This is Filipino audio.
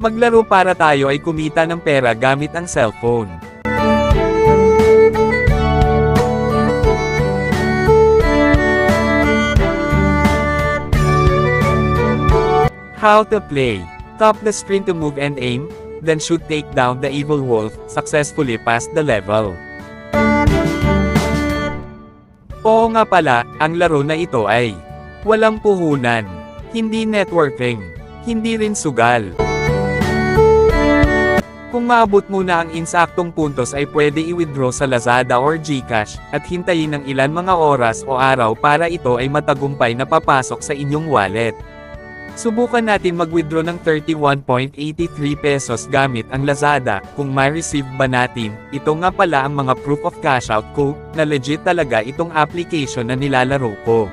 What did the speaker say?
Maglaro para tayo ay kumita ng pera gamit ang cellphone. How to play. Tap the screen to move and aim, then shoot take down the evil wolf, successfully pass the level. Oo nga pala, ang laro na ito ay walang puhunan, hindi networking, hindi rin sugal. Kung maabot mo na ang insaktong puntos ay pwede i-withdraw sa Lazada or GCash, at hintayin ng ilan mga oras o araw para ito ay matagumpay na papasok sa inyong wallet. Subukan natin mag-withdraw ng 31.83 pesos gamit ang Lazada, kung may receive ba natin. Ito nga pala ang mga proof of cash out ko, na legit talaga itong application na nilalaro ko.